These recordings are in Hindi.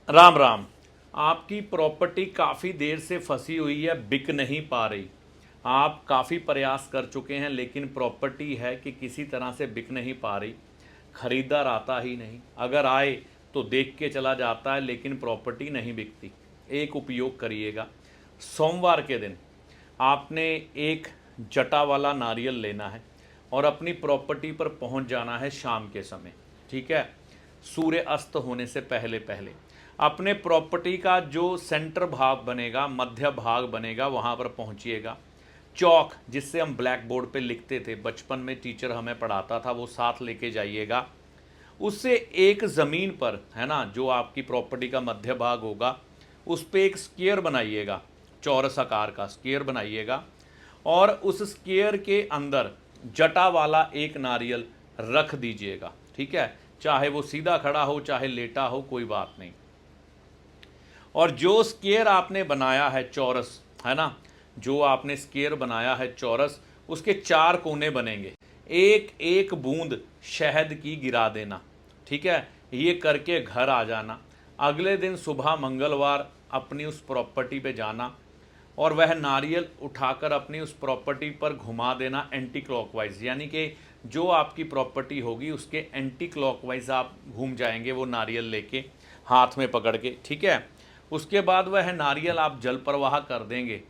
राम राम। आपकी प्रॉपर्टी काफ़ी देर से फंसी हुई है, बिक नहीं पा रही। आप काफ़ी प्रयास कर चुके हैं लेकिन प्रॉपर्टी है कि किसी तरह से बिक नहीं पा रही। खरीदार आता ही नहीं, अगर आए तो देख के चला जाता है लेकिन प्रॉपर्टी नहीं बिकती। एक उपयोग करिएगा। सोमवार के दिन आपने एक जटा वाला नारियल लेना है और अपनी प्रॉपर्टी पर पहुंच जाना है शाम के समय। ठीक है, सूर्य अस्त होने से पहले पहले अपने प्रॉपर्टी का जो सेंटर भाग बनेगा, मध्य भाग बनेगा, वहाँ पर पहुँचिएगा। चौक जिससे हम ब्लैक बोर्ड पे लिखते थे, बचपन में टीचर हमें पढ़ाता था, वो साथ लेके जाइएगा। उससे एक ज़मीन पर है ना, जो आपकी प्रॉपर्टी का मध्य भाग होगा, उस पर एक स्क्वायर बनाइएगा, चौरस आकार का स्क्वायर बनाइएगा और उस स्क्वायर के अंदर जटा वाला एक नारियल रख दीजिएगा। ठीक है, चाहे वो सीधा खड़ा हो चाहे लेटा हो, कोई बात नहीं। और जो स्क्वायर आपने बनाया है चौरस, है ना, जो आपने स्क्वायर बनाया है चौरस, उसके 4 कोने बनेंगे। एक एक बूंद शहद की गिरा देना। ठीक है, ये करके घर आ जाना। अगले दिन सुबह मंगलवार अपनी उस प्रॉपर्टी पे जाना और वह नारियल उठाकर अपनी उस प्रॉपर्टी पर घुमा देना एंटी क्लॉकवाइज, यानी कि जो आपकी प्रॉपर्टी होगी उसके एंटी क्लॉकवाइज आप घूम जाएंगे वो नारियल लेके हाथ में पकड़ के। ठीक है, उसके बाद वह नारियल आप जल प्रवाह कर देंगे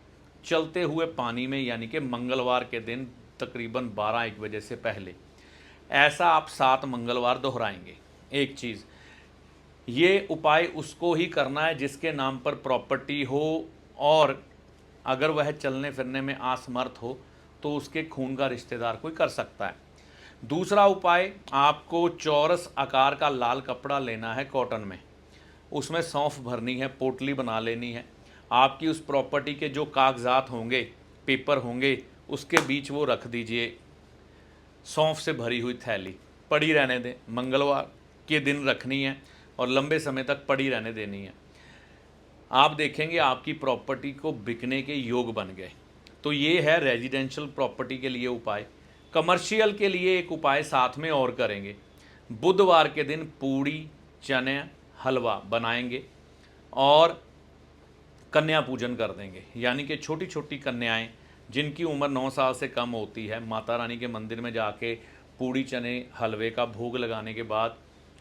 चलते हुए पानी में, यानी कि मंगलवार के दिन तकरीबन 12-1 बजे से पहले। ऐसा आप 7 मंगलवार दोहराएंगे। एक चीज़, ये उपाय उसको ही करना है जिसके नाम पर प्रॉपर्टी हो और अगर वह चलने फिरने में असमर्थ हो तो उसके खून का रिश्तेदार कोई कर सकता है। दूसरा उपाय, आपको चौरस आकार का लाल कपड़ा लेना है कॉटन में, उसमें सौंफ भरनी है, पोटली बना लेनी है। आपकी उस प्रॉपर्टी के जो कागजात होंगे, पेपर होंगे, उसके बीच वो रख दीजिए। सौंफ से भरी हुई थैली पड़ी रहने दें, मंगलवार के दिन रखनी है और लंबे समय तक पड़ी रहने देनी है। आप देखेंगे आपकी प्रॉपर्टी को बिकने के योग बन गए। तो ये है रेजिडेंशियल प्रॉपर्टी के लिए उपाय। कमर्शियल के लिए एक उपाय साथ में और करेंगे। बुधवार के दिन पूड़ी चने हलवा बनाएंगे और कन्या पूजन कर देंगे, यानी कि छोटी छोटी कन्याएं जिनकी उम्र 9 साल से कम होती है, माता रानी के मंदिर में जाके पूड़ी चने हलवे का भोग लगाने के बाद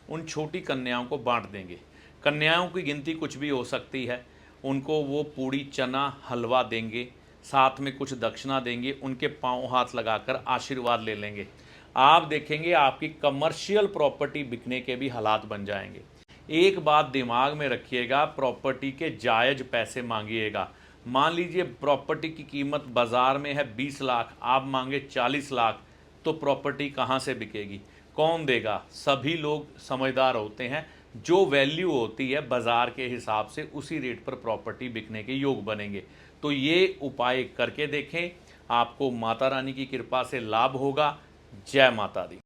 उन छोटी कन्याओं को बांट देंगे। कन्याओं की गिनती कुछ भी हो सकती है, उनको वो पूड़ी चना हलवा देंगे, साथ में कुछ दक्षिणा देंगे, उनके पांव हाथ लगाकर आशीर्वाद ले लेंगे। आप देखेंगे आपकी कमर्शियल प्रॉपर्टी बिकने के भी हालात बन जाएंगे। एक बात दिमाग में रखिएगा, प्रॉपर्टी के जायज़ पैसे मांगिएगा। मान लीजिए प्रॉपर्टी की कीमत बाज़ार में है 20 लाख, आप मांगे 40 लाख, तो प्रॉपर्टी कहाँ से बिकेगी, कौन देगा? सभी लोग समझदार होते हैं, जो वैल्यू होती है बाज़ार के हिसाब से उसी रेट पर प्रॉपर्टी बिकने के योग बनेंगे। तो ये उपाय करके देखें, आपको माता रानी की कृपा से लाभ होगा। जय माता दी।